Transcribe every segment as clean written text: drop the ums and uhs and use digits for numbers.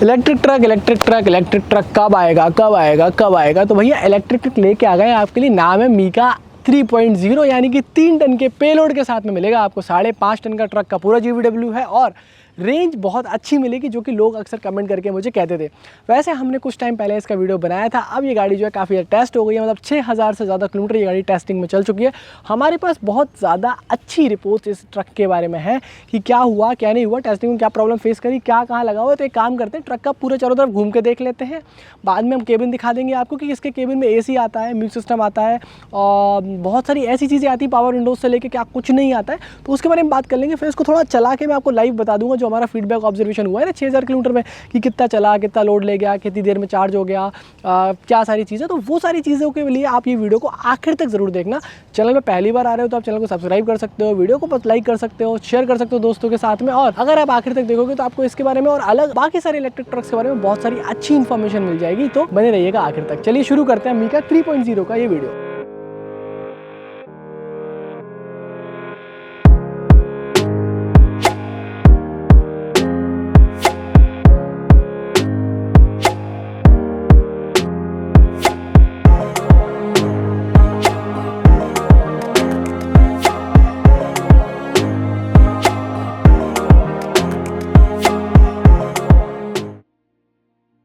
Electric truck कब आएगा कब आएगा कब आएगा। तो भैया इलेक्ट्रिक ट्रक लेके आ गए आपके लिए। नाम है मीका 3.0 यानी कि 3 टन के पेलोड के साथ में मिलेगा आपको। 5.5 टन का ट्रक का पूरा GVW है और रेंज बहुत अच्छी मिलेगी, जो कि लोग अक्सर कमेंट करके मुझे कहते थे। वैसे हमने कुछ टाइम पहले इसका वीडियो बनाया था। अब ये गाड़ी जो है काफ़ी टेस्ट हो गई है, मतलब 6000 से ज़्यादा किलोमीटर ये गाड़ी टेस्टिंग में चल चुकी है। हमारे पास बहुत ज़्यादा अच्छी रिपोर्ट्स इस ट्रक के बारे में है कि क्या हुआ क्या नहीं हुआ, टेस्टिंग में क्या प्रॉब्लम फेस करी, क्या कहाँ लगा हुआ। तो एक काम करते हैं, ट्रक का पूरा चारों तरफ घूम के देख लेते हैं। बाद में हम केबिन दिखा देंगे आपको कि इसके केबिन में AC आता है, म्यूजिक सिस्टम आता है और बहुत सारी ऐसी चीज़ें आती है, पावर विंडोज से लेके क्या कुछ नहीं आता है। तो उसके बारे में बात कर लेंगे। फिर इसको थोड़ा चला के मैं आपको लाइव बता दूंगा जो हमारा फीडबैक ऑब्जर्वेशन हुआ है ना 6000 किलोमीटर में, कि कितना चला, कितना लोड ले गया, कितनी देर में चार्ज हो गया, क्या सारी चीज़ें। तो वो सारी चीज़ों के लिए आप ये वीडियो को आखिर तक ज़रूर देखना। चैनल में पहली बार आ रहे हो तो आप चैनल को सब्सक्राइब कर सकते हो, वीडियो को लाइक कर सकते हो, शेयर कर सकते हो दोस्तों के साथ में। और अगर आप आखिर तक देखोगे तो आपको इसके बारे में और अलग बाकी सारे इलेक्ट्रिक ट्रक्स के बारे में बहुत सारी अच्छी इन्फॉर्मेशन मिल जाएगी। तो बने रहिएगा आखिर तक। चलिए शुरू करते हैं मीका 3.0 का ये वीडियो।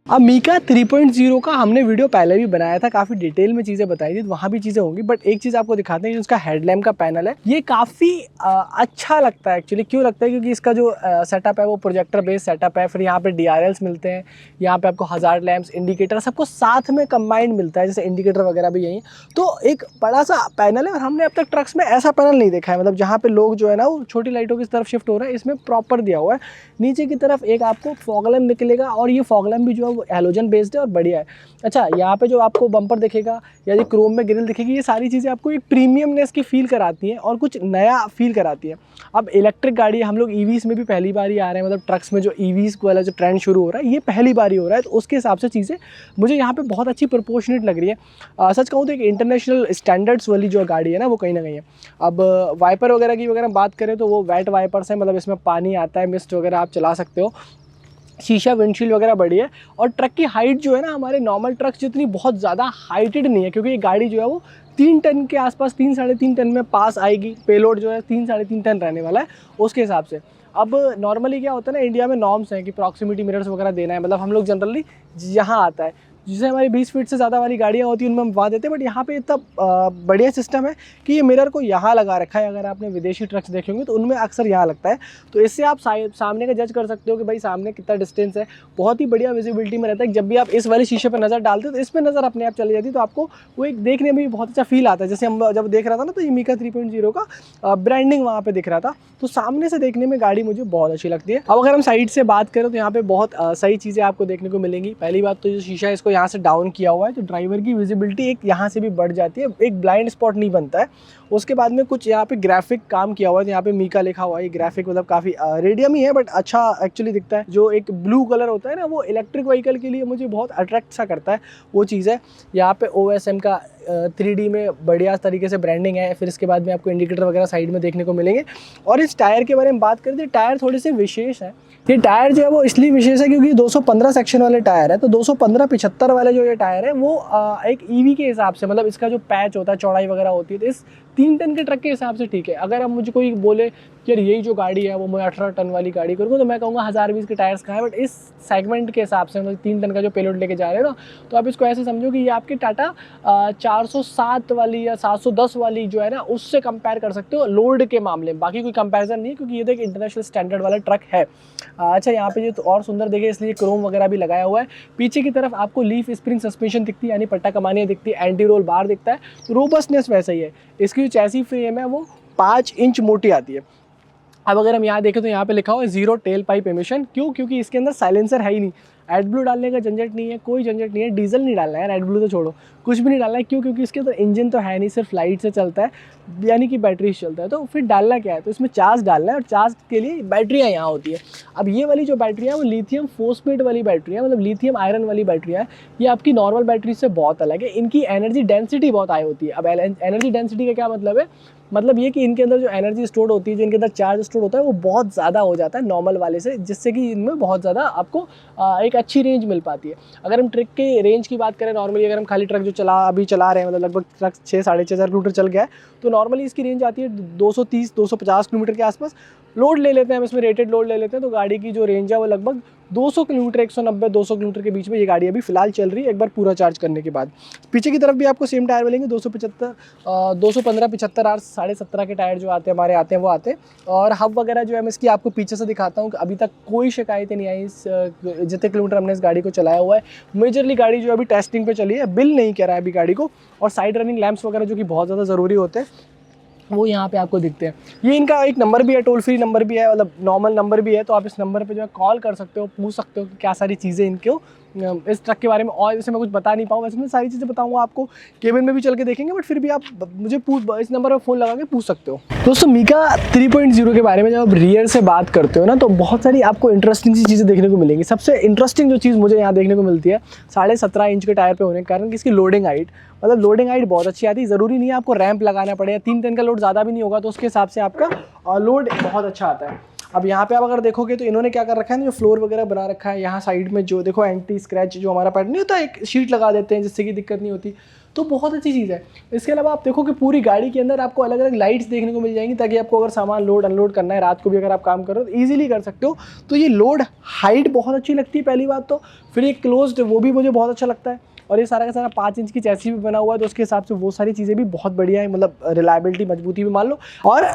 अब मीका 3.0 का हमने वीडियो पहले भी बनाया था, काफ़ी डिटेल में चीज़ें बताई थी, तो वहाँ भी चीज़ें होंगी। बट एक चीज़ आपको दिखाते हैं जो उसका हेडलैम्प का पैनल है, ये काफ़ी अच्छा लगता है। एक्चुअली क्यों लगता है, क्योंकि इसका जो सेटअप है वो प्रोजेक्टर बेस्ड सेटअप है। फिर यहाँ पे DRLs मिलते हैं, यहाँ पे आपको हज़ार्ड लैम्प्स, इंडिकेटर सबको साथ में कंबाइंड मिलता है, जैसे इंडिकेटर वगैरह भी यहीं। तो एक बड़ा सा पैनल है और हमने अब तक ट्रक्स में ऐसा पैनल नहीं देखा है। मतलब जहाँ पे लोग जो है ना वो छोटी लाइटों की तरफ शिफ्ट हो रहे हैं, इसमें प्रॉपर दिया हुआ है। नीचे की तरफ एक आपको फॉग लैम्प निकलेगा और ये फॉग लैम्प भी जो है हैलोजन बेस्ड है और बढ़िया है। अच्छा, यहाँ पे जो आपको बम्पर दिखेगा या जो क्रोम में ग्रिल दिखेगी, ये सारी चीज़ें आपको एक प्रीमियमनेस की फील कराती हैं और कुछ नया फील कराती है। अब इलेक्ट्रिक गाड़ी हम लोग EVs में भी पहली बार ही आ रहे हैं, मतलब ट्रक्स में जो EVs वाला जो ट्रेंड शुरू हो रहा है ये पहली बार ही हो रहा है। तो उसके हिसाब से चीज़ें मुझे यहाँ पे बहुत अच्छी प्रोपोर्शनेट लग रही है। सच कहूँ तो एक इंटरनेशनल स्टैंडर्ड्स वाली जो गाड़ी है ना वो कहीं ना कहीं है। अब वाइपर वगैरह की वगैरह बात करें तो वो वेट वाइपर्स हैं, मतलब इसमें पानी आता है, मिस्ट वगैरह आप चला सकते हो। शीशा विंडशील्ड वगैरह बड़ी है और ट्रक की हाइट जो है ना हमारे नॉर्मल ट्रक जितनी बहुत ज़्यादा हाइटेड नहीं है, क्योंकि ये गाड़ी जो है वो 3 टन के आसपास 3-3.5 टन में पास आएगी। पेलोड जो है 3-3.5 टन रहने वाला है उसके हिसाब से। अब नॉर्मली क्या होता है ना, इंडिया में नॉर्म्स हैं कि प्रॉक्सिमिटी मिरर्स वगैरह देना है। मतलब हम लोग जनरली यहाँ आता है जिसे हमारी 20 फीट से ज़्यादा वाली गाड़ियाँ होती हैं उनमें हम वहाँ देते हैं। बट यहाँ पे इतना बढ़िया सिस्टम है कि ये मिरर को यहाँ लगा रखा है। अगर आपने विदेशी ट्रक्स देखे होंगे तो उनमें अक्सर यहाँ लगता है। तो इससे आप सामने का जज कर सकते हो कि भाई सामने कितना डिस्टेंस है। बहुत ही बढ़िया विजिबिलिटी में रहता है। जब भी आप इस वाले शीशे पर नज़र डालते हो तो इसमें नज़र अपने आप चली जाती है, तो आपको वो एक देखने में भी बहुत अच्छा फील आता है। जैसे हम जब देख रहा था ना तो ये मीका 3.0 का ब्रांडिंग वहाँ पर दिख रहा था, तो सामने से देखने में गाड़ी मुझे बहुत अच्छी लगती है। अब अगर हम साइड से बात करें तो यहाँ पे बहुत सही चीज़ें आपको देखने को मिलेंगी। पहली बात तो जो शीशा है इसको यहाँ से डाउन किया हुआ है, तो ड्राइवर की विजिबिलिटी एक यहाँ से भी बढ़ जाती है, एक ब्लाइंड स्पॉट नहीं बनता है। उसके बाद में कुछ यहाँ पे ग्राफिक काम किया हुआ है, यहाँ पे मीका लिखा हुआ है। ये ग्राफिक मतलब काफ़ी रेडियम ही है बट अच्छा एक्चुअली दिखता है। जो एक ब्लू कलर होता है ना वो इलेक्ट्रिक व्हीकल के लिए मुझे बहुत अट्रैक्ट सा करता है, वो चीज़ है। यहाँ पे OSM का 3D में बढ़िया तरीके से ब्रांडिंग है। फिर इसके बाद में आपको इंडिकेटर वगैरह साइड में देखने को मिलेंगे। और इस टायर के बारे में बात करें तो टायर थोड़े से विशेष है। ये टायर जो है वो इसलिए विशेष है क्योंकि 215 सेक्शन वाले टायर है। तो 215-75 वाले जो ये टायर है वो एक EV के हिसाब से, मतलब इसका जो पैच होता है, चौड़ाई वगैरह होती है, तो इस 3 टन के ट्रक के हिसाब से ठीक है। अगर अब मुझे कोई बोले कि यार यही जो गाड़ी है वो मैं 18 टन वाली गाड़ी करूँगा, तो मैं कहूँगा 1020 के टायर्स कहाँ है। बट इस सेगमेंट के हिसाब से, मतलब 3 टन का जो पेलोड लेके जा रहे हो ना, तो आप इसको ऐसे समझो कि ये आपकी टाटा 407 वाली या 710 वाली जो है ना उससे कंपेयर कर सकते हो लोड के मामले में। बाकी कोई कंपैरिजन नहीं है क्योंकि ये तो एक इंटरनेशनल स्टैंडर्ड वाला ट्रक है। अच्छा, यहाँ पे जो तो और सुंदर देखे इसलिए क्रोम वगैरह भी लगाया हुआ है। पीछे की तरफ आपको लीफ स्प्रिंग सस्पेंशन दिखती है, यानी पट्टा कमानियाँ दिखती है, एंटी रोल बार दिखता है। तो रोबस्टनेस वैसा ही है। इसकी जो चैसी फ्रेम है वो 5 इंच मोटी आती है। अब अगर हम यहाँ देखें तो यहाँ पे लिखा हुआ है 0 टेल पाइप एमिशन। क्यों? क्योंकि इसके अंदर साइलेंसर है ही नहीं। एडब्लू डालने का झंझट नहीं है, कोई झंझट नहीं है। डीजल नहीं डालना है, एडब्लू तो छोड़ो, कुछ भी नहीं डालना है। क्यों? क्योंकि इसके अंदर इंजन तो है नहीं, सिर्फ लाइट से चलता है, यानी कि बैटरी से चलता है। तो फिर डालना क्या है, तो इसमें चार्ज डालना है और चार्ज के लिए बैटरियाँ यहाँ होती है। अब ये वाली जो बैटरी है वो लिथियम फोस्फेट वाली बैटरी है, मतलब लिथियम आयरन वाली बैटरी है। ये आपकी नॉर्मल बैटरी से बहुत अलग है। इनकी एनर्जी डेंसिटी बहुत हाई होती है। अब एनर्जी डेंसिटी का क्या मतलब है? मतलब ये कि इनके अंदर जो एनर्जी स्टोर होती है, जो इनके अंदर चार्ज स्टोर होता है वो बहुत ज़्यादा हो जाता है नॉर्मल वाले से, जिससे कि इनमें बहुत ज़्यादा आपको एक अच्छी रेंज मिल पाती है। अगर हम ट्रक के रेंज की बात करें, नॉर्मली अगर हम खाली ट्रक जो अभी चला रहे हैं, मतलब लगभग ट्रक 6-6.5 किलोमीटर चल गया है, तो नॉर्मली इसकी रेंज आती है 230-250 किलोमीटर के आसपास। लोड ले लेते हैं हम इसमें, रेटेड लोड ले लेते हैं, तो गाड़ी की जो रेंज है वो लगभग 200 किलोमीटर, 190-200 किलोमीटर के बीच में ये गाड़ी अभी फिलहाल चल रही है, एक बार पूरा चार्ज करने के बाद। पीछे की तरफ भी आपको सेम टायर मिलेंगे, 215-75 आर 17.5 के टायर जो आते हैं हमारे आते हैं वो आते हैं। और हब वगैरह जो है मैं इसकी आपको पीछे से दिखाता हूँ, अभी तक कोई शिकायतें नहीं आई जितने किलोमीटर हमने इस गाड़ी को चलाया हुआ है। मेजरली गाड़ी जो अभी टेस्टिंग पे चली है, बिल नहीं कह रहा है अभी गाड़ी को। और साइड रनिंग लैंप्स वगैरह जो कि बहुत ज़्यादा ज़रूरी होते हैं वो यहाँ पे आपको दिखते हैं। ये इनका एक नंबर भी है, टोल फ्री नंबर भी है, मतलब नॉर्मल नंबर भी है, तो आप इस नंबर पे जो है कॉल कर सकते हो, पूछ सकते हो कि क्या सारी चीज़ें इनको इस ट्रक के बारे में। और जैसे मैं कुछ बता नहीं पाऊँ, वैसे मैं सारी चीज़ें बताऊँगा आपको, केबिन में भी चल के देखेंगे, बट फिर भी आप मुझे इस नंबर पर फ़ोन लगा के पूछ सकते हो। दोस्तों मीका 3.0 के बारे में जब आप रियर से बात करते हो ना, तो बहुत सारी आपको इंटरेस्टिंग सी चीज़ें देखने को मिलेंगी। सबसे इंटरेस्टिंग जो चीज़ मुझे यहाँ देखने को मिलती है, 17.5 इंच के टायर पे होने के कारण इसकी लोडिंग हाइट, मतलब लोडिंग हाइट बहुत अच्छी आती है। ज़रूरी नहीं है आपको रैंप लगाना पड़े, 3 टन का लोड ज़्यादा भी नहीं होगा, तो उसके हिसाब से आपका लोड बहुत अच्छा आता है। अब यहाँ पे आप अगर देखोगे तो इन्होंने क्या कर रखा है ना, जो फ्लोर वगैरह बना रखा है यहाँ साइड में, जो देखो एंटी स्क्रैच जो हमारा पैटर्न नहीं होता, एक शीट लगा देते हैं जिससे कि दिक्कत नहीं होती, तो बहुत अच्छी चीज़ है। इसके अलावा आप देखो कि पूरी गाड़ी के अंदर आपको अलग अलग लाइट्स देखने को मिल जाएंगी, ताकि आपको अगर सामान लोड अनलोड करना है, रात को भी अगर आप काम कर रहे हो तो ईजिली कर सकते हो। तो ये लोड हाइट बहुत अच्छी लगती है पहली बात तो, फिर ये क्लोज्ड वो भी मुझे बहुत अच्छा लगता है। और ये सारा का सारा 5 इंच की चैसी भी बना हुआ है, तो उसके हिसाब से वो सारी चीज़ें भी बहुत बढ़िया है, मतलब रिलायबिलिटी मजबूती भी मान लो। और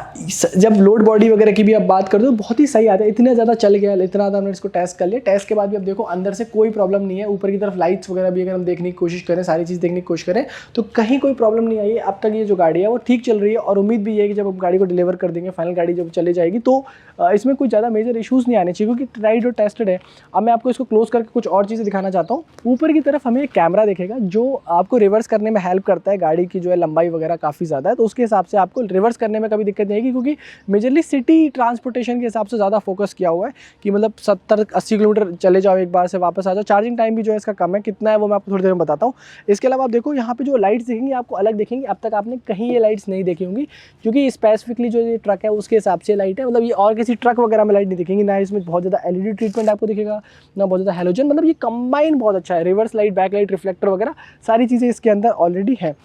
जब लोड बॉडी वगैरह की भी आप बात करते हो तो बहुत ही सही आता है। इतना ज़्यादा चल गया, इतना ज़्यादा हमने इसको टेस्ट कर लिया, टेस्ट के बाद भी अब देखो अंदर से कोई प्रॉब्लम नहीं है। ऊपर की तरफ लाइट्स वगैरह भी अगर हम देखने की कोशिश करें, सारी चीज़ देखने की कोशिश करें, तो कहीं कोई प्रॉब्लम नहीं आई है अब तक। ये जो गाड़ी है वो ठीक चल रही है, और उम्मीद भी है कि जब आप गाड़ी को डिलीवर कर देंगे, फाइनल गाड़ी जब चली जाएगी, तो इसमें कुछ ज़्यादा मेजर इशूज़ नहीं आने चाहिए, क्योंकि ट्राइड और टेस्टेड है। अब मैं आपको इसको क्लोज करके कुछ और चीज़ें दिखाना चाहता हूँ। ऊपर की तरफ हमें एक कैमरा दिखेगा जो आपको रिवर्स करने में हेल्प करता है। गाड़ी की जो है लंबाई वगैरह काफ़ी ज़्यादा है, तो उसके हिसाब से आपको रिवर्स करने में कभी दिक्कत नहीं आएगी, क्योंकि मेजरली सिटी ट्रांसपोर्टेशन के हिसाब से ज़्यादा फोकस किया हुआ है कि मतलब 70-80 किलोमीटर चले जाओ, एक बार से वापस आ जाओ। चार्जिंग टाइम भी जो है इसका कम है, कितना है वो मैं आपको थोड़ी देर में बताता हूँ। इसके अलावा आप देखो यहाँ पे जो लाइट्स दिखेंगी आपको अलग दिखेंगी, अब तक आपने कहीं ये लाइट्स नहीं देखी होंगी, क्योंकि स्पेसिफिकली जो ये ट्रक है उसके हिसाब से लाइट है। मतलब ये और किसी ट्रक वगैरह में लाइट नहीं दिखेंगी, ना इसमें बहुत ज़्यादा LED ट्रीटमेंट आपको दिखेगा, ना बहुत ज़्यादा हेलोजन। मतलब ये कंबाइन बहुत अच्छा है, reverse light, back light, reflector वगैरह सारी चीज़ें इसके अंदर ऑलरेडी है।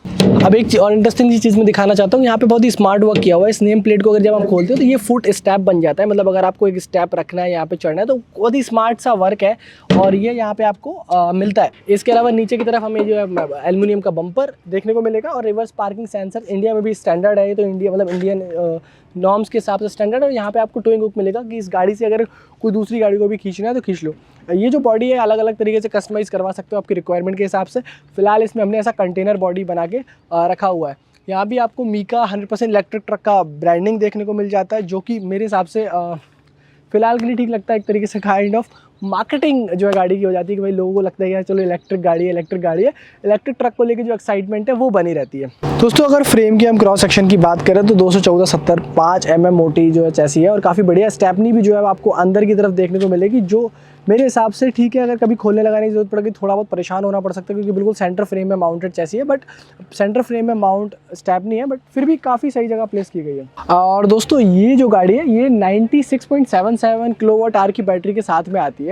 अब एक और इंटरेस्टिंग चीज़ मैं दिखाना चाहता हूँ, यहाँ पे बहुत ही स्मार्ट वर्क किया हुआ है। इस नेम प्लेट को अगर जब हम खोलते हो तो ये फुट स्टेप बन जाता है, मतलब अगर आपको एक स्टेप रखना है, यहाँ पे चढ़ना है, तो बहुत ही स्मार्ट सा वर्क है, और ये यहाँ पे आपको मिलता है। इसके अलावा नीचे की तरफ हमें जो है एल्युमिनियम का बम्पर देखने को मिलेगा, और रिवर्स पार्किंग सेंसर इंडिया में भी स्टैंडर्ड है, तो इंडिया मतलब इंडियन नॉर्म्स के हिसाब से स्टैंडर्ड। और यहाँ पे आपको टोइंग हुक मिलेगा कि इस गाड़ी से अगर कोई दूसरी गाड़ी को भी खींचना है तो खींच लो। ये जो बॉडी है अलग अलग तरीके से कस्टमाइज़ करवा सकते हो आपकी रिक्वायरमेंट के हिसाब से। फिलहाल इसमें हमने ऐसा कंटेनर बॉडी बना के रखा हुआ है। यहाँ भी आपको मीका 100% इलेक्ट्रिक ट्रक का ब्रांडिंग देखने को मिल जाता है, जो कि मेरे हिसाब से फ़िलहाल के लिए ठीक लगता है। एक तरीके से काइंड ऑफ मार्केटिंग जो है गाड़ी की हो जाती है कि भाई लोगों को लगता है यार चलो इलेक्ट्रिक गाड़ी है, इलेक्ट्रिक गाड़ी है। इलेक्ट्रिक ट्रक को लेकर जो एक्साइटमेंट है वो बनी रहती है। दोस्तों अगर फ्रेम की हम क्रॉस सेक्शन की बात करें तो 214-70 5 mm मोटी जो है चैसी है, और काफ़ी बढ़िया स्टेपनी भी जो है आपको अंदर की तरफ देखने को मिलेगी, जो मेरे हिसाब से ठीक है। अगर कभी खोलने लगाने की जरूरत पड़ेगी थोड़ा बहुत परेशान होना पड़ सकता है, क्योंकि बिल्कुल सेंटर फ्रेम में माउंटेड चैसी है, बट सेंटर फ्रेम में माउंट स्टेपनी है, बट फिर भी काफ़ी सही जगह प्लेस की गई है। और दोस्तों ये जो गाड़ी है ये 96.77 किलोवाट आवर की बैटरी के साथ में आती है।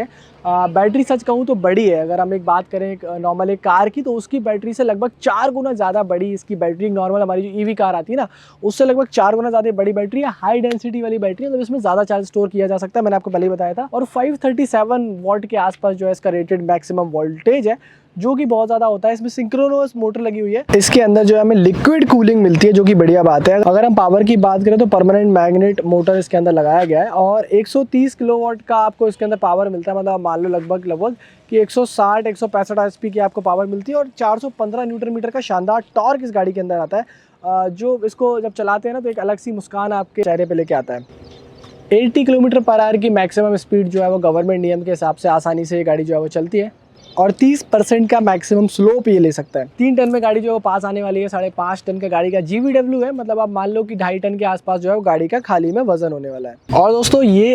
बैटरी सच कहूँ तो बड़ी है, अगर हम एक बात करें नॉर्मल एक कार की, तो उसकी बैटरी से लगभग 4 गुना ज़्यादा बड़ी इसकी बैटरी। नॉर्मल हमारी जो ईवी कार आती है ना, उससे लगभग 4 गुना ज़्यादा बड़ी बैटरी है। हाई डेंसिटी वाली बैटरी है, मतलब इसमें ज़्यादा चार्ज स्टोर किया जा सकता है, मैंने आपको पहले ही बताया था। और 537 वॉट के आसपास जो है इसका रेटेड मैक्सिमम वोल्टेज है, जो कि बहुत ज़्यादा होता है। इसमें सिंक्रोनस मोटर लगी हुई है। इसके अंदर जो है हमें लिक्विड कूलिंग मिलती है, जो कि बढ़िया बात है। अगर हम पावर की बात करें तो परमानेंट मैग्नेट मोटर इसके अंदर लगाया गया है, और 130 किलोवाट का आपको इसके अंदर पावर मिलता है। मतलब मान लो लगभग कि 160-165 HP की आपको पावर मिलती है, और 415 न्यूटन मीटर का शानदार टॉर्क इस गाड़ी के अंदर आता है, जो इसको जब चलाते हैं ना तो एक अलग सी मुस्कान आपके चेहरे पे लेके आता है। 80 किलोमीटर पर आवर की मैक्सिमम स्पीड जो है वो गवर्नमेंट नियम के हिसाब से आसानी से ये गाड़ी जो है वो चलती है, और 30% का मैक्सिमम स्लोप ये ले सकता है। 3 टन में गाड़ी जो है पास आने वाली है। 5.5 टन का गाड़ी का GVW है, मतलब आप मान लो कि 2.5 टन के आसपास जो है वो गाड़ी का खाली में वजन होने वाला है। और दोस्तों ये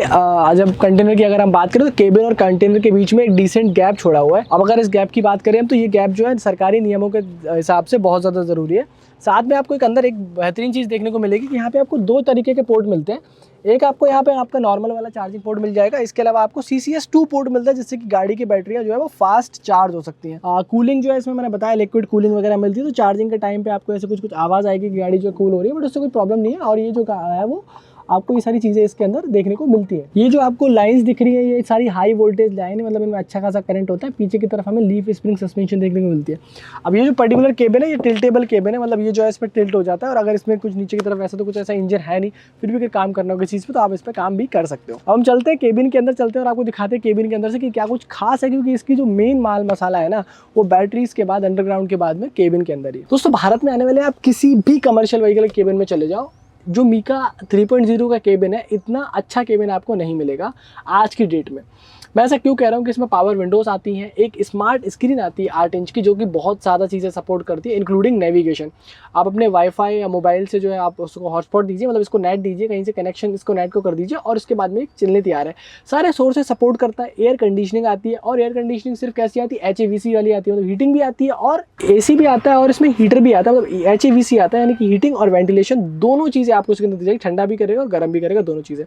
जब कंटेनर की अगर हम बात करें तो केबिन और कंटेनर के बीच में एक डिसेंट गैप छोड़ा हुआ है। अब अगर इस गैप की बात करें हम, तो ये गैप जो है सरकारी नियमों के हिसाब से बहुत ज़्यादा ज़रूरी है। साथ में आपको एक अंदर एक बेहतरीन चीज़ देखने को मिलेगी कि यहाँ पे आपको 2 तरीके के पोर्ट मिलते हैं। एक आपको यहाँ पे आपका नॉर्मल वाला चार्जिंग पोर्ट मिल जाएगा। इसके अलावा आपको CCS 2 पोर्ट मिलता है, जिससे कि गाड़ी की बैटरियाँ जो है वो फास्ट चार्ज हो सकती हैं। कूलिंग जो है इसमें मैंने बताया लिक्विड कूलिंग वगैरह मिलती है, तो चार्जिंग के टाइम पे आपको ऐसे कुछ आवाज़ आएगी कि गाड़ी जो कूल हो रही है, बट उससे कोई प्रॉब्लम नहीं है। और ये जो है वो आपको ये सारी चीज़ें इसके अंदर देखने को मिलती है। ये जो आपको लाइंस दिख रही है ये सारी हाई वोल्टेज लाइन है, मतलब इनमें अच्छा खासा करंट होता है। पीछे की तरफ हमें लीफ स्प्रिंग सस्पेंशन देखने को मिलती है। अब ये जो पर्टिकुलर केबिन है ये टिल्टेबल केबिन है, मतलब ये जो है इस पर टिल्ट हो जाता है, और अगर इसमें कुछ नीचे की तरफ वैसे तो कुछ ऐसा इंजन है नहीं, फिर भी अगर काम करना हो किसी चीज़ पर तो आप इस पर काम भी कर सकते हो। अब हम चलते हैं केबिन के अंदर, चलते हैं और आपको दिखाते हैं केबिन के अंदर से कि क्या कुछ खास है, क्योंकि इसकी जो मेन माल मसाला है ना वो बैटरीज के बाद अंडरग्राउंड के बाद में केबिन के अंदर ही। दोस्तों भारत में आने वाले आप किसी भी कमर्शियल व्हीकल केबिन में चले जाओ, जो मीका 3.0 का केबिन है इतना अच्छा केबिन आपको नहीं मिलेगा आज की डेट में। मैं ऐसा क्यों कह रहा हूँ कि इसमें पावर विंडोज़ आती हैं, एक स्मार्ट स्क्रीन आती है 8 इंच की, जो कि बहुत ज़्यादा चीज़ें सपोर्ट करती है इंक्लूडिंग नेविगेशन। आप अपने वाईफाई या मोबाइल से जो है आप उसको हॉटस्पॉट दीजिए, मतलब इसको नेट दीजिए, कहीं से कनेक्शन इसको नेट को कर दीजिए और उसके बाद में एक चलने तैयार है। सारे सोर्सेज सपोर्ट करता है। एयर कंडीशनिंग आती है, और एयर कंडीशनिंग सिर्फ कैसी आती है, HAVC वाली आती है, मतलब हीटिंग भी आती है और AC भी आता है, और इसमें हीटर भी आता है, मतलब HAVC आता है, यानी कि हीटिंग और वेंटिलेशन दोनों चीज़ें आपको उसके अंदर दी जाएगी। ठंडा भी करेगा और गर्म भी करेगा, दोनों चीज़ें।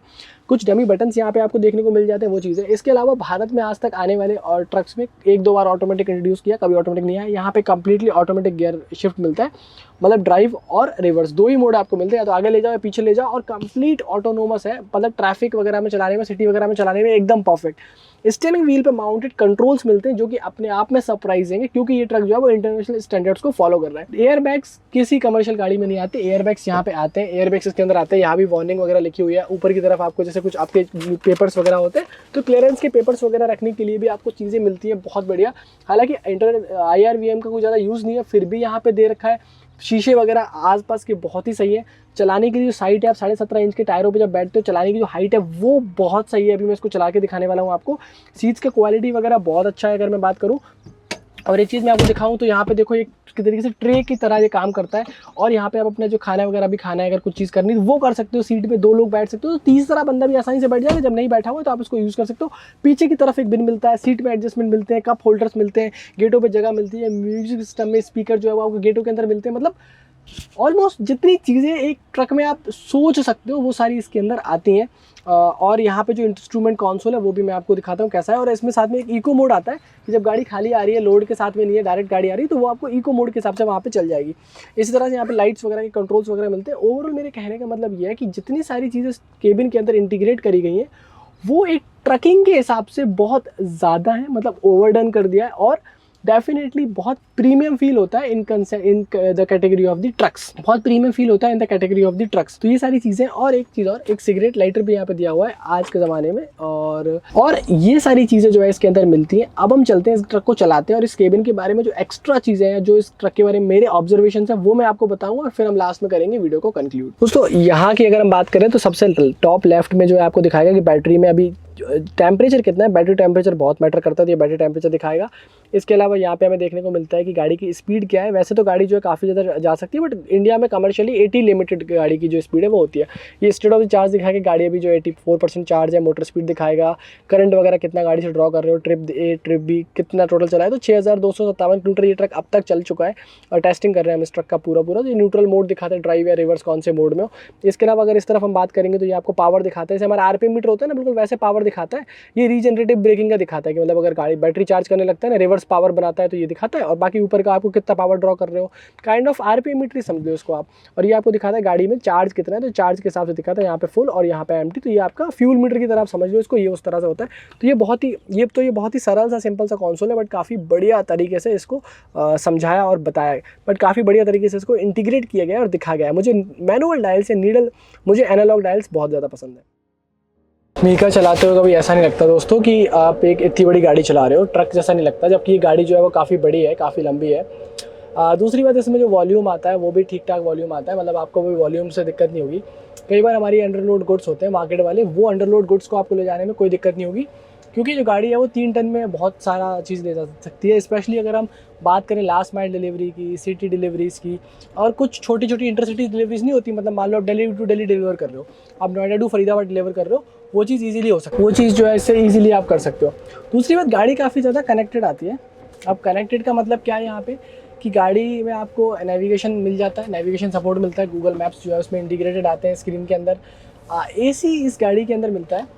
कुछ डमी बटन्स यहाँ पे आपको देखने को मिल जाते हैं, वो चीज़ें। इसके अलावा भारत में आज तक आने वाले और ट्रक्स में 1-2 बार ऑटोमेटिक इंट्रोड्यूस किया, कभी ऑटोमेटिक नहीं आया। यहाँ पे कंप्लीटली ऑटोमेटिक गियर शिफ्ट मिलता है, मतलब ड्राइव और रिवर्स दो ही मोड आपको मिलते हैं, या तो आगे ले जाओ या पीछे ले जाओ, और कंप्लीट ऑटोनोमस है, मतलब ट्रैफिक वगैरह में चलाने में, सिटी वगैरह में चलाने में एकदम परफेक्ट। स्टीयरिंग व्हील पे माउंटेड कंट्रोल्स मिलते हैं, जो कि अपने आप में सरप्राइजिंग है, क्योंकि ये ट्रक जो है वो इंटरनेशनल स्टैंडर्ड्स को फॉलो कर रहा है। एयरबैग्स किसी कमर्शियल गाड़ी में नहीं आते, एयरबैग्स यहाँ पे आते हैं। एयरबैग्स इसके अंदर आते हैं, यहाँ भी वार्निंग वगैरह लिखी हुई है। ऊपर की तरफ आपको जैसे कुछ आपके पेपर्स वगैरह होते हैं, तो क्लियरेंस के पेपर्स वगैरह रखने के लिए भी आपको चीज़ें मिलती हैं, बहुत बढ़िया। हालांकि IRVM का कोई ज़्यादा यूज़ नहीं है, फिर भी यहाँ पे दे रखा है। शीशे वगैरह आसपास के बहुत ही सही है। चलाने की जो साइट है, आप 17.5 इंच के टायरों पे जब बैठते हो, चलाने की जो हाइट है वो बहुत सही है। अभी मैं इसको चला के दिखाने वाला हूँ आपको। सीट्स का क्वालिटी वगैरह बहुत अच्छा है अगर मैं बात करूँ। और एक चीज़ मैं आपको दिखाऊं तो यहाँ पे देखो, एक तरीके से ट्रे की तरह ये काम करता है, और यहाँ पे आप अपना जो खाना वगैरह भी खाना है, अगर कुछ चीज़ करनी है वो कर सकते हो। सीट पे 2 लोग बैठ सकते हो, तो तीसरा बंदा भी आसानी से बैठ जाएगा। जब नहीं बैठा हुआ तो आप इसको यूज़ कर सकते हो। पीछे की तरफ एक बिन मिलता है, सीट में एडजस्टमेंट मिलते हैं, कप होल्डर्स मिलते हैं, गेटों पर जगह मिलती है, म्यूजिक सिस्टम में स्पीकर जो है वो आपको गेटों के अंदर मिलते हैं। मतलब ऑलमोस्ट जितनी चीज़ें एक ट्रक में आप सोच सकते हो वो सारी इसके अंदर आती हैं। और यहाँ पे जो इंस्ट्रूमेंट कंसोल है वो भी मैं आपको दिखाता हूँ कैसा है। और इसमें साथ में एक इको मोड आता है कि जब गाड़ी खाली आ रही है, लोड के साथ में नहीं है, डायरेक्ट गाड़ी आ रही है, तो वो आपको इको मोड के हिसाब से वहाँ पे चल जाएगी। इसी तरह से यहाँ पे लाइट्स वगैरह के कंट्रोल्स वगैरह मिलते हैं। ओवरऑल मेरे कहने का मतलब ये है कि जितनी सारी चीज़ें केबिन के अंदर इंटीग्रेट करी गई हैं वो एक ट्रकिंग के हिसाब से बहुत ज़्यादा है, मतलब ओवरडन कर दिया है, और डेफिनेटली बहुत प्रीमियम फील होता है in the category of the trucks. बहुत प्रीमियम फील होता है in the category of the trucks. तो ये सारी चीज़ें, और एक चीज़ और, एक सिगरेट लाइटर भी यहाँ पे दिया हुआ है आज के ज़माने में, और ये सारी चीज़ें जो है इसके अंदर मिलती हैं। अब हम चलते हैं इस ट्रक को चलाते हैं, और इस केबिन के बारे में जो एक्स्ट्रा चीज़ें हैं, जो इस ट्रक के बारे में मेरे ऑब्जर्वेशन है, वो मैं आपको बताऊँगा, और फिर हम लास्ट में करेंगे वीडियो को कंक्लूड। दोस्तों यहाँ की अगर हम बात करें तो सबसे टॉप लेफ्ट में जो है आपको दिखाएगा कि बैटरी में अभी टेम्परेचर कितना है। बैटरी टेम्परेचर बहुत मैटर करता है, तो ये बैटरी टेम्परेचर दिखाएगा। इसके अलावा यहाँ पे हमें देखने को मिलता है कि गाड़ी की स्पीड क्या है। वैसे तो गाड़ी जो है काफ़ी ज़्यादा जा सकती है, बट इंडिया में कमर्शियली 80 लिमिटेड गाड़ी की जो स्पीड है वो होती है। ये स्टेट ऑफ द चार्ज दिखाएगा, गाड़ी अभी जो 84% चार्ज है। मोटर स्पीड दिखाएगा, करंट वगैरह कितना गाड़ी से ड्रॉ कर रहे हो, ट्रिप ए ट्रिप बी कितना टोटल चला है। तो 6257 किलोमीटर ये ट्रक अब तक चल चुका है, और टेस्टिंग कर रहे हैं हम इस ट्रक का पूरा। तो ये न्यूट्रल मोड दिखाता है, ड्राइव या रिवर्स कौन से मोड में हो। इसके अलावा अगर इस तरफ हम बात करेंगे तो ये आपको पावर दिखाता है, जैसे हमारा RPM मीटर होता है ना, बिल्कुल वैसे पावर दिखाता है। ये रीजनरेटिव ब्रेकिंग का दिखाता है कि मतलब अगर गाड़ी बैटरी चार्ज करने लगता है ना, रिवर्स पावर बनाता है, तो ये दिखाता है। और बाकी ऊपर का आपको कितना पावर ड्रॉ कर रहे हो, काइंड ऑफ RPM मीटर समझ लो इसको आप। और ये आपको दिखाता है गाड़ी में चार्ज कितना है, तो चार्ज के हिसाब से दिखाता है, यहाँ पे फुल और यहाँ पे एम्प्टी। तो ये आपका फ्यूल मीटर की तरह आप समझ लो इसको, ये उस तरह से होता है। तो ये बहुत ही सरल सा सिंपल सा कंसोल है, बट काफ़ी बढ़िया तरीके से इसको समझाया और बताया है, बट काफ़ी बढ़िया तरीके से इसको इंटीग्रेट किया गया और दिखा गया है। मुझे मैनुअल डायल्स या नीडल, मुझे एनालॉग डायल्स बहुत ज़्यादा पसंद है। मीका चलाते हुए कभी ऐसा नहीं लगता दोस्तों कि आप एक इतनी बड़ी गाड़ी चला रहे हो, ट्रक जैसा नहीं लगता, जबकि ये गाड़ी जो है वो काफ़ी बड़ी है, काफ़ी लंबी है। दूसरी बात, इसमें जो वॉल्यूम आता है वो भी ठीक ठाक वॉल्यूम आता है, मतलब आपको कोई वॉल्यूम से दिक्कत नहीं होगी। कई बार हमारी अंडरलोड गुड्स होते हैं मार्केट वाले, वो अंडरलोड गुड्स को आपको ले जाने में कोई दिक्कत नहीं होगी, क्योंकि जो गाड़ी है वो 3 टन में बहुत सारा चीज़ ले जा सकती है। स्पेशली अगर हम बात करें लास्ट माइल डिलीवरी की, सिटी डिलीवरीज़ की, और कुछ छोटी छोटी इंटरसिटी डिलीवरीज नहीं होती, मतलब मान लो आप दिल्ली टू दिल्ली डिलीवर कर रहे हो, आप नोएडा टू फरीदाबाद डिलीवर कर रहे हो, वो चीज़ ईजिली हो सकती है, वो चीज़ जो है इससे ईजिली आप कर सकते हो। दूसरी बात, गाड़ी काफ़ी ज़्यादा कनेक्टेड आती है। अब कनेक्टेड का मतलब क्या है यहाँ पे, कि गाड़ी में आपको नेविगेशन मिल जाता है, नेविगेशन सपोर्ट मिलता है। गूगल मैप्स जो है उसमें इंटीग्रेटेड आते हैं स्क्रीन के अंदर। AC इस गाड़ी के अंदर मिलता है।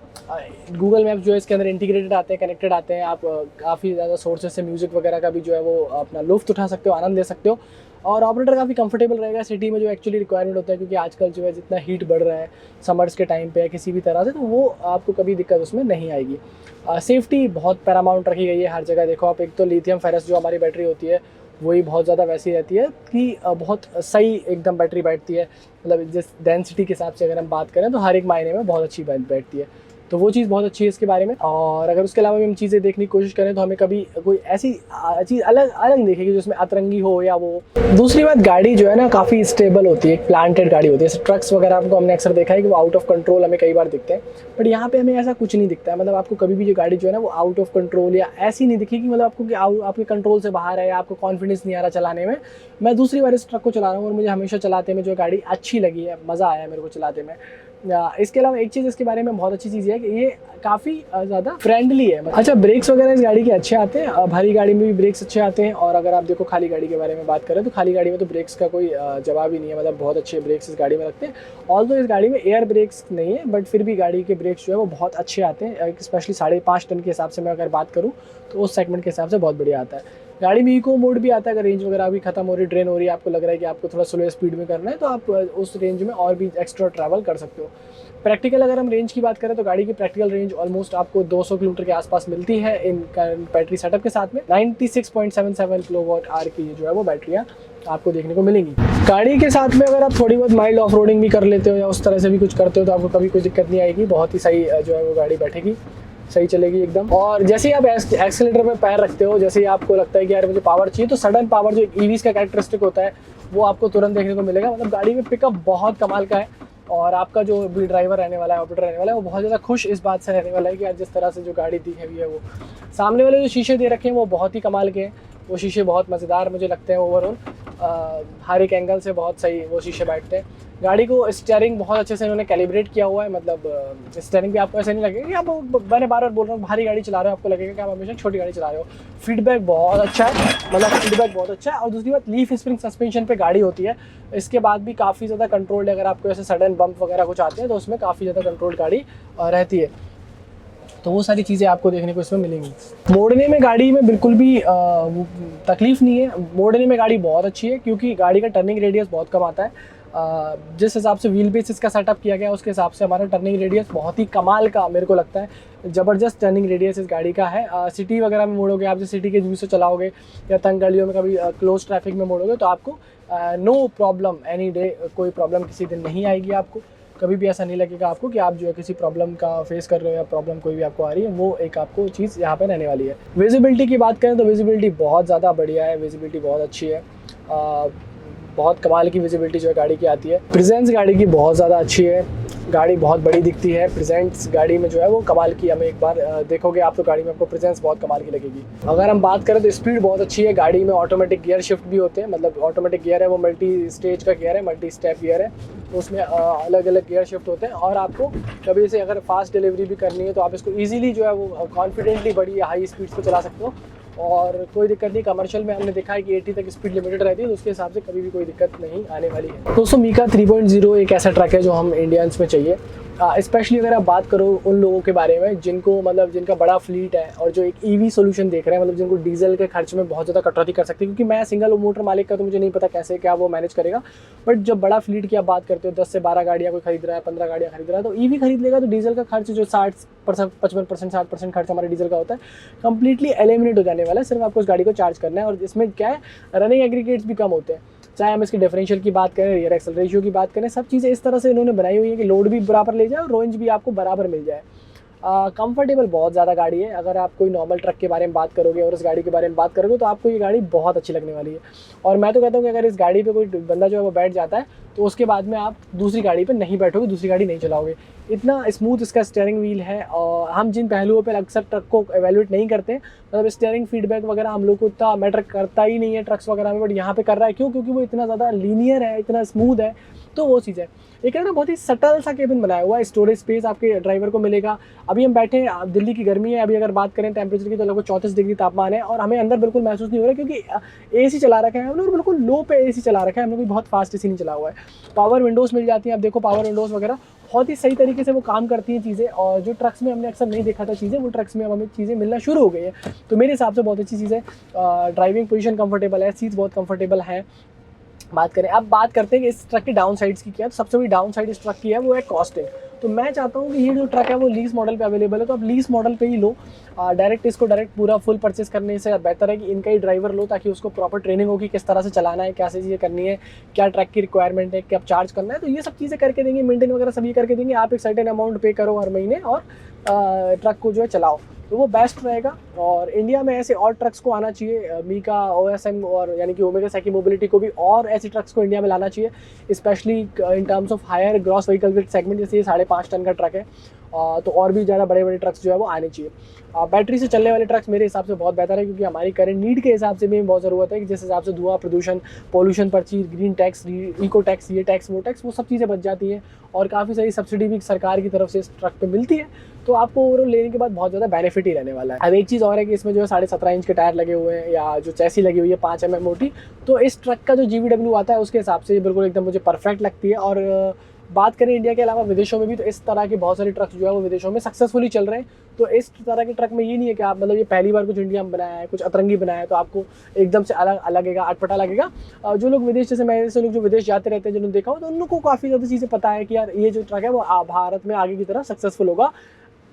गूगल मैप जो है इसके अंदर इंटीग्रेटेड आते हैं, कनेक्टेड आते हैं। आप काफ़ी ज़्यादा सोर्सेज से म्यूज़िक वगैरह का भी जो है वो अपना लुत्फ़ उठा सकते हो, आनंद ले सकते हो। और ऑपरेटर काफ़ी कंफर्टेबल रहेगा सिटी में, जो एक्चुअली रिक्वायरमेंट होता है, क्योंकि आजकल जो है जितना हीट बढ़ रहा है समर्स के टाइम पे किसी भी तरह से, तो वो आपको कभी दिक्कत उसमें नहीं आएगी। सेफ्टी बहुत पैरामाउंट रखी गई है हर जगह। देखो आप, एक तो लिथियम फेरस जो हमारी बैटरी होती है वही बहुत ज़्यादा वैसी रहती है कि बहुत सही एकदम बैटरी बैठती है। मतलब जिस डेंसिटी के हिसाब से अगर हम बात करें तो हर एक मायने में बहुत अच्छी बैठती है, तो वो चीज़ बहुत अच्छी है इसके बारे में। और अगर उसके अलावा भी हम चीज़ें देखने की कोशिश करें तो हमें कभी कोई ऐसी चीज़ अलग अलग दिखेगी जिसमें अतरंगी हो या वो। दूसरी बात, गाड़ी जो है ना काफ़ी स्टेबल होती है, प्लांटेड गाड़ी होती है। जैसे ट्रक्स वगैरह आपको हमने अक्सर देखा है कि वो आउट ऑफ कंट्रोल हमें कई बार दिखते हैं, बट यहाँ पे हमें ऐसा कुछ नहीं दिखता है। मतलब आपको कभी भी जो गाड़ी जो है ना वो आउट ऑफ कंट्रोल या ऐसी नहीं दिखेगी, मतलब आपको कि आपके कंट्रोल से बाहर है, आपको कॉन्फिडेंस नहीं आ रहा चलाने में। मैं दूसरी बार इस ट्रक को चला रहा हूँ और मुझे हमेशा चलाते में जो गाड़ी अच्छी लगी है, मज़ा आया मेरे को चलाते में। इसके अलावा एक चीज़ इसके बारे में बहुत अच्छी चीज़ है कि ये काफ़ी ज़्यादा फ्रेंडली है। अच्छा, ब्रेक्स वगैरह इस गाड़ी के अच्छे आते हैं, भारी गाड़ी में भी ब्रेक्स अच्छे आते हैं। और अगर आप देखो खाली गाड़ी के बारे में बात करें तो खाली गाड़ी में तो ब्रेक्स का कोई जवाब ही नहीं है। मतलब बहुत अच्छे ब्रेक्स इस गाड़ी में लगते हैं। ऑल्दो इस गाड़ी में एयर ब्रेक्स नहीं है, बट फिर भी गाड़ी के ब्रेक्स जो है वो बहुत अच्छे आते हैं। स्पेशली 5.5 टन के हिसाब से मैं अगर बात करूँ तो उस सेगमेंट के हिसाब से बहुत बढ़िया आता है। गाड़ी में इको मोड भी आता है। अगर रेंज वगैरह भी खत्म हो रही, ड्रेन हो रही है, आपको लग रहा है कि आपको थोड़ा स्लो स्पीड में करना है, तो आप उस रेंज में और भी एक्स्ट्रा ट्रैवल कर सकते हो। प्रैक्टिकल अगर हम रेंज की बात करें तो गाड़ी की प्रैक्टिकल रेंज ऑलमोस्ट आपको 200 किलोमीटर के आसपास मिलती है इन बैटरी सेटअप के साथ में। 96.77 किलोवाट आवर की जो है वो बैटरियाँ आपको देखने को मिलेंगी। गाड़ी के साथ में अगर आप थोड़ी बहुत माइल्ड ऑफ रोडिंग भी कर लेते हो या उस तरह से भी कुछ करते हो तो आपको कभी कोई दिक्कत नहीं आएगी। बहुत ही सही जो है वो गाड़ी बैठेगी, सही चलेगी एकदम। और जैसे ही आप एक्सीलेटर में पैर रखते हो, जैसे ही आपको लगता है कि यार मुझे पावर चाहिए, तो सडन पावर जो ईवीज का कैरेक्टरिस्टिक होता है वो आपको तुरंत देखने को मिलेगा। मतलब गाड़ी में पिकअप बहुत कमाल का है। और आपका जो भी ड्राइवर रहने वाला है, ऑपरेटर रहने वाला है, वो बहुत ज़्यादा खुश इस बात से रहने वाला है कि यार जिस तरह से जो गाड़ी दी हुई है वो सामने वाले जो शीशे दे रखे हैं वो बहुत ही कमाल के हैं। वो शीशे बहुत मज़ेदार मुझे लगते हैं ओवरऑल। हर एक एंगल से बहुत सही वो शीशे बैठते हैं। गाड़ी को स्टीयरिंग बहुत अच्छे से इन्होंने कैलिब्रेट किया हुआ है। मतलब स्टीयरिंग भी आपको ऐसे नहीं लगेगा कि आप, मैंने बार बार बोल रहा हूँ, भारी गाड़ी चला रहे हो, आपको लगेगा कि आप हमेशा छोटी गाड़ी चला रहे हो। फीडबैक बहुत अच्छा है, मतलब फीडबैक बहुत अच्छा है। और दूसरी बात, लीफ स्प्रिंग सस्पेंशन पे गाड़ी होती है, इसके बाद भी काफ़ी ज़्यादा कंट्रोल्ड है। अगर आपको ऐसे सडन बम्प वगैरह कुछ आते हैं तो उसमें काफ़ी ज़्यादा कंट्रोल्ड गाड़ी रहती है। तो वो सारी चीज़ें आपको देखने को इसमें मिलेंगी। मोड़ने में गाड़ी में बिल्कुल भी तकलीफ़ नहीं है। मोड़ने में गाड़ी बहुत अच्छी है क्योंकि गाड़ी का टर्निंग रेडियस बहुत कम आता है। जिस हिसाब से व्हील बेस इसका सेटअप किया गया है उसके हिसाब से हमारा टर्निंग रेडियस बहुत ही कमाल का मेरे को लगता है। ज़बरदस्त टर्निंग रेडियस इस गाड़ी का है। सिटी वगैरह में मोड़ोगे आप, जैसे सिटी के व्यू से चलाओगे या तंग गलियों में कभी क्लोज ट्रैफिक में मोड़ोगे तो आपको नो प्रॉब्लम एनी डे, कोई प्रॉब्लम किसी दिन नहीं आएगी। आपको कभी भी ऐसा नहीं लगेगा आपको कि आप जो है किसी प्रॉब्लम का फेस कर रहे हो या प्रॉब्लम कोई भी आपको आ रही है। वो एक आपको चीज़ यहाँ पे रहने वाली है। विजिबिलिटी की बात करें तो विजिबिलिटी बहुत ज़्यादा बढ़िया है, विजिबिलिटी बहुत अच्छी है। बहुत कमाल की विजिबिलिटी जो है गाड़ी की आती है। प्रेजेंस गाड़ी की बहुत ज़्यादा अच्छी है, गाड़ी बहुत बड़ी दिखती है। प्रेजेंस गाड़ी में जो है वो कमाल की, हमें एक बार देखोगे आप तो गाड़ी में आपको प्रेजेंस बहुत कमाल की लगेगी। अगर हम बात करें तो स्पीड बहुत अच्छी है। गाड़ी में ऑटोमेटिक गियर शिफ्ट भी होते हैं, मतलब ऑटोमेटिक गियर है वो मल्टी स्टेज का गियर है, मल्टी स्टेप गियर है, तो उसमें अलग अलग गियर शिफ्ट होते हैं। और आपको कभी से अगर फास्ट डिलीवरी भी करनी है तो आप इसको ईजिली जो है वो कॉन्फिडेंटली बड़ी हाई स्पीड्स पर चला सकते हो और कोई दिक्कत नहीं। कमर्शियल में हमने देखा है कि 80 तक स्पीड लिमिटेड रहती है, तो उसके हिसाब से कभी भी कोई दिक्कत नहीं आने वाली है। दोस्तों, मीका 3.0 एक ऐसा ट्रक है जो हम इंडियंस में चाहिए। स्पेशली अगर आप बात करो उन लोगों के बारे में जिनको, मतलब जिनका बड़ा फ्लीट है और जो एक ईवी सोल्यूशन देख रहे हैं, मतलब जिनको डीजल के खर्च में बहुत ज़्यादा कटौती कर सकते हैं। क्योंकि मैं सिंगल मोटर मालिक का तो मुझे नहीं पता कैसे क्या वो मैनेज करेगा, बट जब बड़ा फ्लीट की आप बात करते हो, 10 से 12 गाड़ियाँ कोई खरीद रहा है, 15 गाड़ियाँ खरीद रहा है, तो ईवी खरीद लेगा तो डीजल का खर्च जो 55% 60% खर्च हमारे डीजल का होता है, कंप्लीटली एलिमिनेट हो जाने वाला है। सिर्फ आपको उस गाड़ी को चार्ज करना है। और इसमें क्या है, रनिंग एग्रीगेट्स भी कम होते हैं। चाहे हम इसकी डिफरेंशियल की बात करें, रियर एक्सल रेशियो की बात करें, सब चीज़ें इस तरह से इन्होंने बनाई हुई है कि लोड भी बराबर ले जाए और रेंज भी आपको बराबर मिल जाए। कंफर्टेबल बहुत ज़्यादा गाड़ी है। अगर आप कोई नॉर्मल ट्रक के बारे में बात करोगे और इस गाड़ी के बारे में बात करोगे तो आपको ये गाड़ी बहुत अच्छी लगने वाली है। और मैं तो कहता हूँ कि अगर इस गाड़ी पे कोई बंदा जो है वो बैठ जाता है तो उसके बाद में आप दूसरी गाड़ी पे नहीं बैठोगे, दूसरी गाड़ी नहीं चलाओगे। इतना स्मूथ इसका स्टीयरिंग व्हील है। और हम जिन पहलुओं पर अक्सर ट्रक को एवेल्यूएट नहीं करते, मतलब स्टीयरिंग फीडबैक वगैरह हम लोग को उतना मैटर करता ही नहीं है ट्रक्स वगैरह में, बट यहाँ पे कर रहा है। क्यों? क्योंकि वो इतना ज़्यादा लीनियर है, इतना स्मूथ है, तो वो चीज़ है। एक है ना, बहुत ही सटल सा केबिन बनाया हुआ है। स्टोरेज स्पेस आपके ड्राइवर को मिलेगा। अभी हम बैठे हैं, दिल्ली की गर्मी है, अभी अगर बात करें टेम्परेचर की तो लगभग 34 डिग्री तापमान है और हमें अंदर बिल्कुल महसूस नहीं हो रहा क्योंकि AC चला रखा है हमने और बिल्कुल लो पे AC चला रखा है हमने, कोई बहुत फास्ट AC नहीं चला हुआ है। पावर विंडोज़ मिल जाती हैं, आप देखो पावर विंडोज़ वगैरह बहुत ही सही तरीके से वो काम करती हैं चीज़ें, और जो ट्रक्स में हमने अक्सर नहीं देखा था चीज़ें, वो ट्रक्स में अब हमें चीज़ें मिलना शुरू हो गई है। तो मेरे हिसाब से बहुत अच्छी चीज़ है। ड्राइविंग पोजीशन कंफर्टेबल है, सीट्स बहुत कंफर्टेबल है। बात करें, अब बात करते हैं कि इस ट्रक के डाउन साइड्स की क्या है। तो सबसे बड़ी डाउन साइड इस ट्रक की है वो है कॉस्टिंग। तो मैं चाहता हूँ कि ये जो ट्रक है वो लीज मॉडल पे अवेलेबल है, तो आप लीज मॉडल पे ही लो। डायरेक्ट इसको डायरेक्ट पूरा फुल परचेस करने से बेहतर है कि इनका ही ड्राइवर लो, ताकि उसको प्रॉपर ट्रेनिंग हो कि किस तरह से चलाना है, कैसे चीज़ें करनी है, क्या ट्रक की रिक्वायरमेंट है, क्या चार्ज करना है। तो ये सब चीज़ें करके देंगे, मेंटेन वगैरह सभी करके देंगे। आप एक सर्टेन अमाउंट पे करो हर महीने और ट्रक को जो है चलाओ, तो वो बेस्ट रहेगा। और इंडिया में ऐसे और ट्रक्स को आना चाहिए, मीका, OSM और यानी कि ओमेगा साइकी मोबिलिटी को भी और ऐसी ट्रक्स को इंडिया में लाना चाहिए, specially in terms of higher gross vehicle weight segment. जैसे ये 5.5 टन का ट्रक है, तो और भी ज़्यादा बड़े बड़े ट्रक्स जो है वो आने चाहिए। बैटरी से चलने वाले ट्रक्स मेरे हिसाब से बहुत बेहतर है, क्योंकि हमारी करंट नीड के हिसाब से भी बहुत ज़रूरत है कि जिस हिसाब से धुआं, प्रदूषण, पोल्यूशन पर्ची, ग्रीन टैक्स, इको टैक्स, ये टैक्स, वो टैक्स, वो सब चीज़ें बच जाती हैं। और काफ़ी सारी सब्सिडी भी सरकार की तरफ से इस ट्रक पे मिलती है, तो आपको ओवरऑल लेने के बाद बहुत ज़्यादा बेनिफिट ही रहने वाला है। अब एक चीज़ और है कि इसमें जो है 17.5 इंच के टायर लगे हुए हैं, या जो चैसी लगी हुई है 5 mm मोटी, तो इस ट्रक का जो GVW आता है उसके हिसाब से ये बिल्कुल एकदम मुझे परफेक्ट लगती है। और बात करें इंडिया के अलावा विदेशों में भी, तो इस तरह के बहुत सारे ट्रक्स जो है वो विदेशों में सक्सेसफुली चल रहे हैं। तो इस तरह के ट्रक में ये नहीं है कि आप मतलब ये पहली बार कुछ इंडिया में बनाया है, कुछ अतरंगी बनाया है, तो आपको एकदम से अलग लगेगा, अटपटा लगेगा। जो लोग विदेश, जैसे मैं जैसे लोग जो विदेश जाते रहते हैं, जिन्होंने देखा हो, तो उन लोगों को काफ़ी ज़्यादा चीज़ें पता है कि यार ये जो ट्रक है वो भारत में आगे की तरह सक्सेसफुल होगा,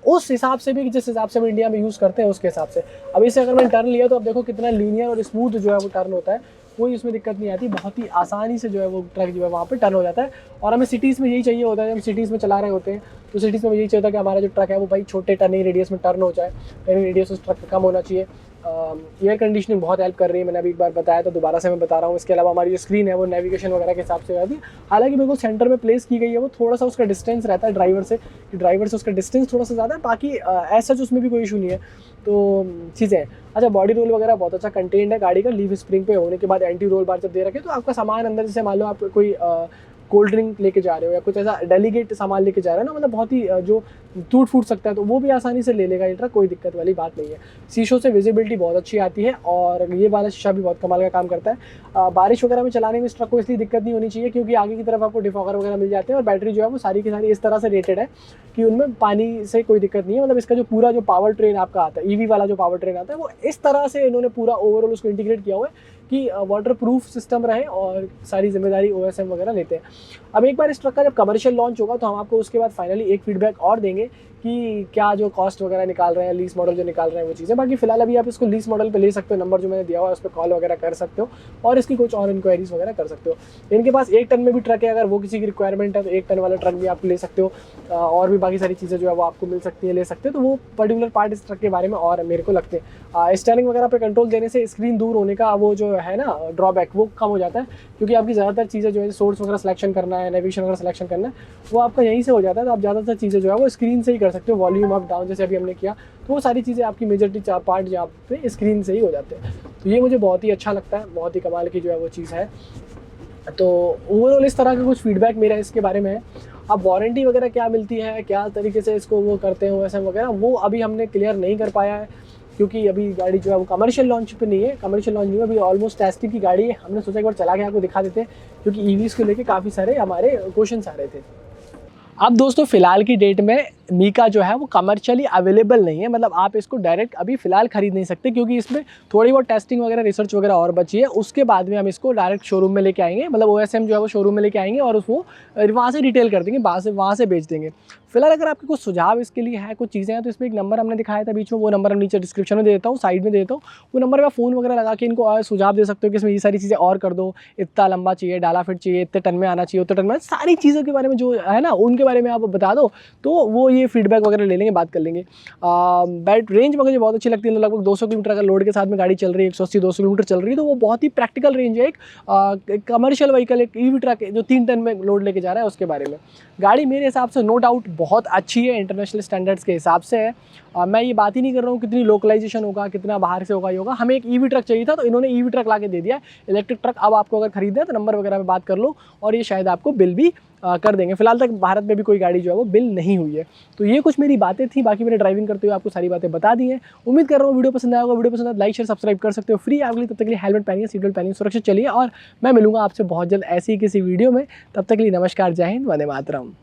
उस हिसाब से भी जिस हिसाब से हम इंडिया में यूज़ करते हैं उसके हिसाब से। अब इसे अगर मैंने टर्न लिया तो अब देखो कितना लीनियर और स्मूथ जो है वो टर्न होता है, कोई उसमें दिक्कत नहीं आती, बहुत ही आसानी से जो है वो ट्रक जो है वहाँ पे टर्न हो जाता है। और हमें सिटीज़ में यही चाहिए होता है, हम सिटीज़ में चला रहे होते हैं, तो सिटीज़ में यही चाहिए होता है कि हमारा जो ट्रक है वो भाई छोटे टर्निंग रेडियस में टर्न हो जाए, टर्निंग रेडियस उस ट्रक का कम होना चाहिए। एयर कंडीशनिंग बहुत हेल्प कर रही है, मैंने अभी एक बार बताया था, दोबारा से मैं बता रहा हूँ। इसके अलावा हमारी जो स्क्रीन है वो नेविगेशन वगैरह के हिसाब से आती है, हालांकि बिल्कुल सेंटर में प्लेस की गई है, वो थोड़ा सा उसका डिस्टेंस रहता है ड्राइवर से उसका डिस्टेंस थोड़ा सा ज़्यादा है, बाकी ऐसा जो उसमें भी कोई इशू नहीं है। तो चीज़ें अच्छा, बॉडी रोल वगैरह बहुत अच्छा कंटेंट है गाड़ी का। लीव स्प्रिंग पे होने के बाद एंटी रोल बार जब दे रखे, तो आपका सामान अंदर, जैसे मान लो आप कोई कोल्ड ड्रिंक लेके जा रहे हो या कुछ ऐसा डेलीकेट सामान लेके जा रहे हो ना, मतलब बहुत ही जो टूट फूट सकता है, तो वो भी आसानी से ले लेगा ये ट्रक, कोई दिक्कत वाली बात नहीं है। शीशों से विजिबिलिटी बहुत अच्छी आती है, और ये वाला शीशा भी बहुत कमाल का काम करता है। बारिश वगैरह में चलाने में इस ट्रक को इसलिए दिक्कत नहीं होनी चाहिए, क्योंकि आगे की तरफ आपको डिफॉगर वगैरह मिल जाते हैं, और बैटरी जो है वो सारी की सारी इस तरह से रेटेड है कि उनमें पानी से कोई दिक्कत नहीं है। मतलब इसका जो पूरा जो पावर ट्रेन आपका आता है, EV वाला जो पावर ट्रेन आता है, वो इस तरह से इन्होंने पूरा ओवरऑल उसको इंटीग्रेट किया हुआ है कि वाटर प्रूफ सिस्टम रहे, और सारी जिम्मेदारी OSM वगैरह लेते हैं। अब एक बार इस ट्रक का जब कमर्शियल लॉन्च होगा, तो हम आपको उसके बाद फाइनली एक फीडबैक और देंगे कि क्या जो कॉस्ट वगैरह निकाल रहे हैं, लीज मॉडल जो निकाल रहे हैं, वो चीज़ें। बाकी फिलहाल अभी आप इसको लीज मॉडल पे ले सकते हो, नंबर जो मैंने दिया हुआ है उस पर कॉल वगैरह कर सकते हो, और इसकी कुछ और इंक्वायरीज वगैरह कर सकते हो। इनके पास 1 टन में भी ट्रक है, अगर वो किसी की रिक्वायरमेंट है तो 1 टन वाला ट्रक भी आप ले सकते हो, और भी बाकी सारी चीज़ें जो है वो आपको मिल सकती है, ले सकते हो। तो वो पर्टिकुलर पार्ट इस ट्रक के बारे में और मेरे को लगते हैं। स्टीयरिंग वगैरह पे कंट्रोल देने से स्क्रीन दूर होने का वो जो है ना ड्रॉबैक, वो कम हो जाता है, क्योंकि आपकी ज़्यादातर चीज़ें जो है सोर्स वगैरह सिलेक्शन करना है, नेविगेशन वगैरह सिलेक्शन करना है, वो आपका यहीं से हो जाता है। तो आप ज़्यादातर चीज़ें जो है वो स्क्रीन से ही कर सकते हो, वॉल्यूम अप डाउन जैसे अभी हमने किया, तो वो सारी चीज़ें आपकी मेजॉरिटी पार्ट जहाँ पे स्क्रीन से ही हो जाते हैं। तो ये मुझे बहुत ही अच्छा लगता है, बहुत ही कमाल की जो है वो चीज़ है। तो ओवरऑल इस तरह का कुछ फीडबैक मेरा इसके बारे में है। अब वारंटी वगैरह क्या मिलती है, क्या तरीके से इसको वो करते हैं OSM वगैरह, वो अभी हमने क्लियर नहीं कर पाया है, क्योंकि अभी गाड़ी जो है वो कमर्शियल लॉन्च पे नहीं है, कमर्शियल लॉन्च नहीं है अभी, ऑलमोस्ट टेस्टिंग की गाड़ी है। हमने सोचा एक बार चला के आपको दिखा देते हैं, क्योंकि EVs को लेके काफ़ी सारे हमारे क्वेश्चंस आ रहे थे। अब दोस्तों फ़िलहाल की डेट में मीका जो है वो कमर्शियली अवेलेबल नहीं है, मतलब आप इसको डायरेक्ट अभी फ़िलहाल खरीद नहीं सकते, क्योंकि इसमें थोड़ी बहुत टेस्टिंग वगैरह, रिसर्च वगैरह और बची है। उसके बाद में हम इसको डायरेक्ट शोरूम में लेके आएंगे, मतलब OSM जो है वो शोरूम में लेके आएंगे, और उसको वहाँ से रिटेल कर देंगे, वहाँ से बेच देंगे। फिलहाल अगर आपके कुछ सुझाव इसके लिए है, कुछ चीज़ें हैं, तो इसमें एक नंबर हमने दिखाया था बीच में, वो नंबर हम नीचे डिस्क्रिप्शन में दे देता हूँ, साइड में दे देता हूँ। वो नंबर पर फ़ोन वगैरह लगा के इनको और सुझाव दे सकते हो कि इसमें ये सारी चीज़ें और कर दो, इतना लंबा चाहिए, डाला फिट चाहिए, इतने टन में आना चाहिए, उतने टन में, सारी चीज़ों के बारे में जो है ना, उनके बारे में आप बता दो, तो वो ये फीडबैक वगैरह ले लेंगे, बात कर लेंगे। बैट रेंज मुझे बहुत अच्छी लगती है, लगभग 200 किलोमीटर अगर लोड के साथ में गाड़ी चल रही है, 180-200 किलोमीटर चल रही है, तो वो बहुत ही प्रैक्टिकल रेंज है। एक कमर्शियल व्हीकल, एक EV ट्रक जो 3 टन में लोड लेके जा रहा है, उसके बारे में गाड़ी मेरे हिसाब से नो डाउट बहुत अच्छी है, इंटरनेशनल स्टैंडर्ड्स के हिसाब से है। मैं ये बात ही नहीं कर रहा हूँ कितनी लोकलाइजेशन होगा, कितना बाहर से होगा, ये होगा। हमें एक EV ट्रक चाहिए था, तो इन्होंने EV ट्रक ला के दे दिया, इलेक्ट्रिक ट्रक। अब आपको अगर खरीदना है तो नंबर वगैरह में बात कर लो, और ये शायद आपको बिल भी कर देंगे। फिलहाल तक भारत में भी कोई गाड़ी जो है वो बिल नहीं हुई है। तो ये कुछ मेरी बातें थी, बाकी मैंने ड्राइविंग करते हुए आपको सारी बातें बता दी हैं। उम्मीद कर रहा हूँ वीडियो पसंद आया होगा। वीडियो पसंद आया लाइक शेयर सब्सक्राइब कर सकते हो, फ्री आपके लिए। तब तक के लिए हेलमेट पहनिए, सीट बेल्ट पहनिए, सुरक्षित चलिए, और मैं मिलूंगा आपसे बहुत जल्द ऐसी किसी वीडियो में। तब तक के लिए नमस्कार, जय हिंद, वंदे मातरम।